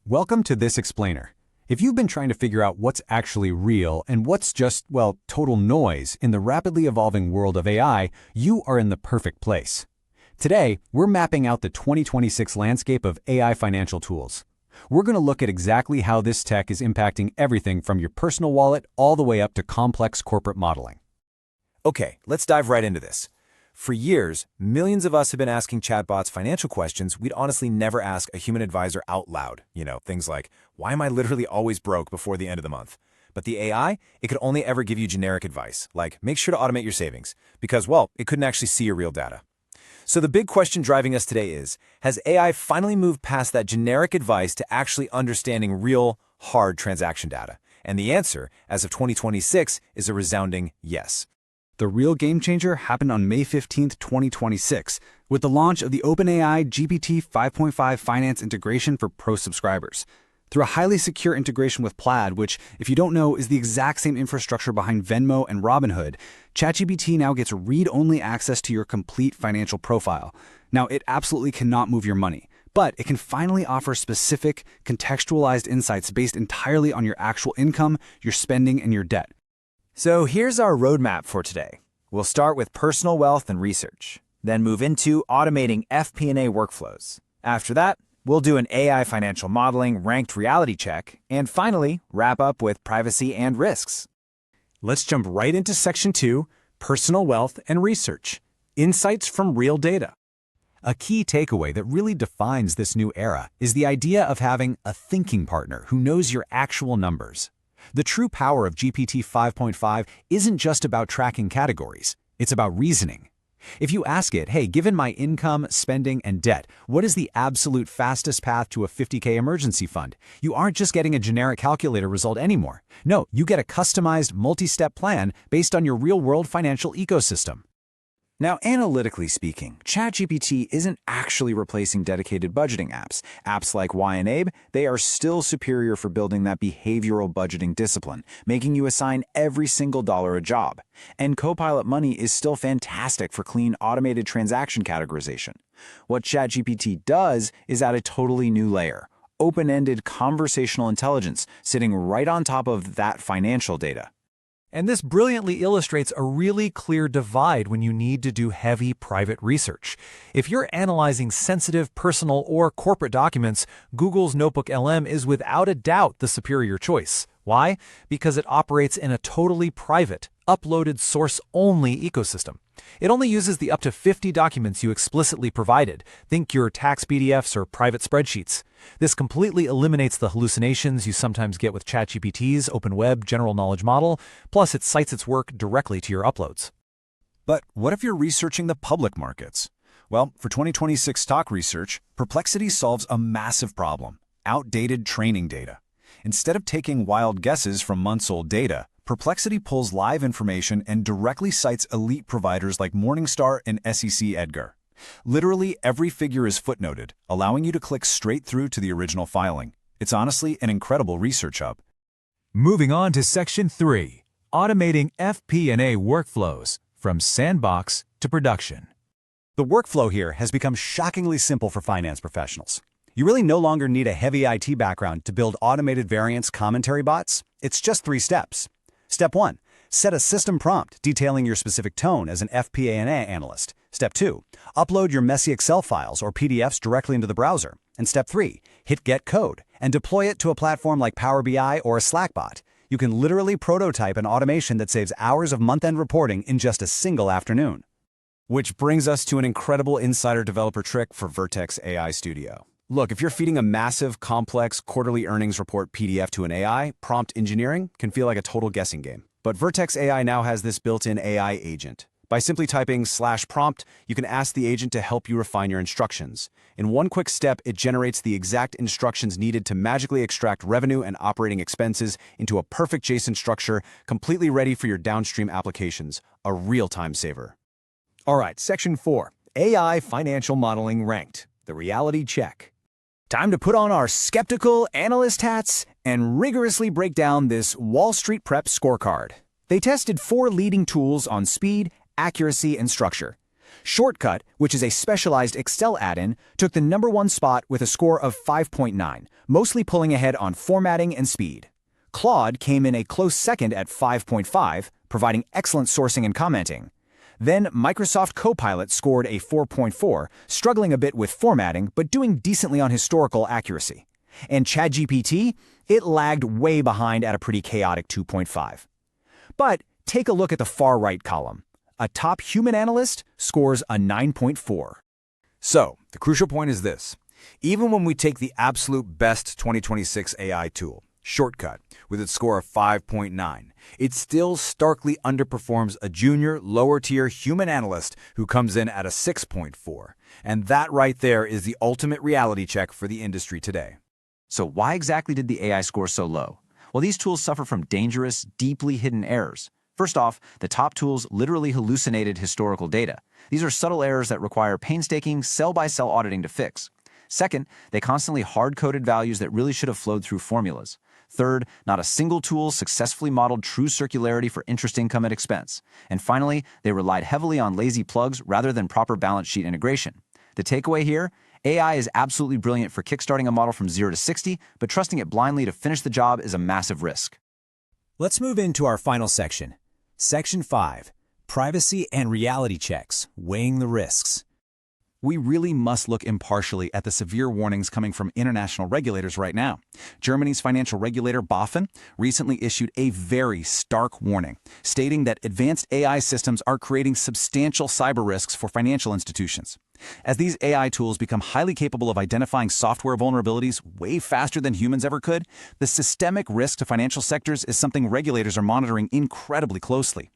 Welcome to This Explainer. If you've been trying to figure out what's actually real and what's just, well, total noise in the rapidly evolving world of AI, you are in the perfect place. Today, we're mapping out the 2026 landscape of AI financial tools. We're going to look at exactly how this tech is impacting everything from your personal wallet all the way up to complex corporate modeling. Okay, let's dive right into this. For years, millions of us have been asking chatbots financial questions we'd honestly never ask a human advisor out loud. Things like, why am I literally always broke before the end of the month? But the AI, it could only ever give you generic advice, like make sure to automate your savings, because, well, it couldn't actually see your real data. So the big question driving us today is, has AI finally moved past that generic advice to actually understanding real, hard transaction data? And the answer, as of 2026, is a resounding yes. The real game changer happened on May 15, 2026, with the launch of the OpenAI GPT 5.5 finance integration for Pro subscribers. Through a highly secure integration with Plaid, which, if you don't know, is the exact same infrastructure behind Venmo and Robinhood, ChatGPT now gets read-only access to your complete financial profile. Now, it absolutely cannot move your money, but it can finally offer specific, contextualized insights based entirely on your actual income, your spending, and your debt. So here's our roadmap for today. We'll start with personal wealth and research, then move into automating FP&A workflows. After that, we'll do an AI financial modeling ranked reality check, and finally, wrap up with privacy and risks. Let's jump right into Section 2, Personal Wealth and Research, Insights from Real Data. A key takeaway that really defines this new era is the idea of having a thinking partner who knows your actual numbers. The true power of GPT 5.5 isn't just about tracking categories, it's about reasoning. If you ask it, hey, given my income, spending, and debt, what is the absolute fastest path to a $50K emergency fund? You aren't just getting a generic calculator result anymore. No, you get a customized multi-step plan based on your real-world financial ecosystem. Now, analytically speaking, ChatGPT isn't actually replacing dedicated budgeting apps. Apps like Y&Abe, they are still superior for building that behavioral budgeting discipline, making you assign every single dollar a job. And Copilot Money is still fantastic for clean, automated transaction categorization. What ChatGPT does is add a totally new layer, open-ended conversational intelligence sitting right on top of that financial data. And this brilliantly illustrates a really clear divide when you need to do heavy private research. If you're analyzing sensitive personal or corporate documents, Google's NotebookLM is without a doubt the superior choice. Why? Because it operates in a totally private, uploaded source-only ecosystem. It only uses the up to 50 documents you explicitly provided. Think your tax PDFs or private spreadsheets. This completely eliminates the hallucinations you sometimes get with ChatGPT's Open Web General Knowledge Model, plus it cites its work directly to your uploads. But what if you're researching the public markets? Well, for 2026 stock research, Perplexity solves a massive problem: outdated training data. Instead of taking wild guesses from months-old data, Perplexity pulls live information and directly cites elite providers like Morningstar and SEC Edgar. Literally every figure is footnoted, allowing you to click straight through to the original filing. It's honestly an incredible research hub. Moving on to Section 3, Automating FP&A Workflows, from Sandbox to Production. The workflow here has become shockingly simple for finance professionals. You really no longer need a heavy IT background to build automated variance commentary bots. It's just 3 steps. Step 1. Set a system prompt detailing your specific tone as an FP&A analyst. Step 2. Upload your messy Excel files or PDFs directly into the browser. And Step 3. Hit Get Code and deploy it to a platform like Power BI or a Slack bot. You can literally prototype an automation that saves hours of month-end reporting in just a single afternoon. Which brings us to an incredible insider developer trick for Vertex AI Studio. Look, if you're feeding a massive, complex quarterly earnings report PDF to an AI, prompt engineering can feel like a total guessing game. But Vertex AI now has this built-in AI agent. By simply typing /prompt, you can ask the agent to help you refine your instructions. In one quick step, it generates the exact instructions needed to magically extract revenue and operating expenses into a perfect JSON structure, completely ready for your downstream applications. A real time saver. All right, Section 4, AI Financial Modeling Ranked, the reality check. Time to put on our skeptical analyst hats and rigorously break down this Wall Street Prep scorecard. They tested 4 leading tools on speed, accuracy, and structure. Shortcut, which is a specialized Excel add-in, took the #1 spot with a score of 5.9, mostly pulling ahead on formatting and speed. Claude came in a close second at 5.5, providing excellent sourcing and commenting. Then Microsoft Copilot scored a 4.4, struggling a bit with formatting but doing decently on historical accuracy. And ChatGPT, it lagged way behind at a pretty chaotic 2.5. But take a look at the far right column. A top human analyst scores a 9.4. So, the crucial point is this. Even when we take the absolute best 2026 AI tool, Shortcut, with its score of 5.9, it still starkly underperforms a junior, lower-tier human analyst who comes in at a 6.4. And that right there is the ultimate reality check for the industry today. So why exactly did the AI score so low? Well, these tools suffer from dangerous, deeply hidden errors. First off, the top tools literally hallucinated historical data. These are subtle errors that require painstaking cell-by-cell auditing to fix. Second, they constantly hard-coded values that really should have flowed through formulas. Third, not a single tool successfully modeled true circularity for interest income and expense. And finally, they relied heavily on lazy plugs rather than proper balance sheet integration. The takeaway here? AI is absolutely brilliant for kickstarting a model from 0 to 60, but trusting it blindly to finish the job is a massive risk. Let's move into our final section. Section 5, Privacy and Reality Checks, Weighing the Risks. We really must look impartially at the severe warnings coming from international regulators right now. Germany's financial regulator BaFin recently issued a very stark warning, stating that advanced AI systems are creating substantial cyber risks for financial institutions. As these AI tools become highly capable of identifying software vulnerabilities way faster than humans ever could, the systemic risk to financial sectors is something regulators are monitoring incredibly closely.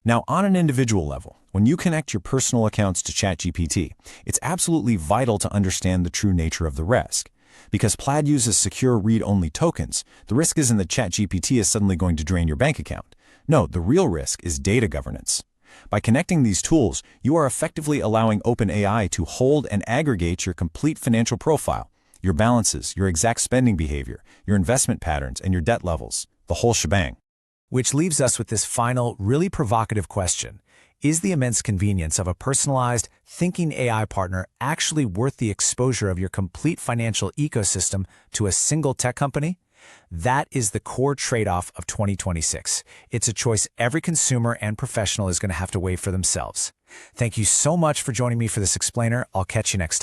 Now, on an individual level, when you connect your personal accounts to ChatGPT, it's absolutely vital to understand the true nature of the risk. Because Plaid uses secure read-only tokens, the risk isn't that ChatGPT is suddenly going to drain your bank account. No, the real risk is data governance. By connecting these tools, you are effectively allowing OpenAI to hold and aggregate your complete financial profile, your balances, your exact spending behavior, your investment patterns, and your debt levels, the whole shebang. Which leaves us with this final, really provocative question. Is the immense convenience of a personalized, thinking AI partner actually worth the exposure of your complete financial ecosystem to a single tech company? That is the core trade-off of 2026. It's a choice every consumer and professional is going to have to weigh for themselves. Thank you so much for joining me for this explainer. I'll catch you next time.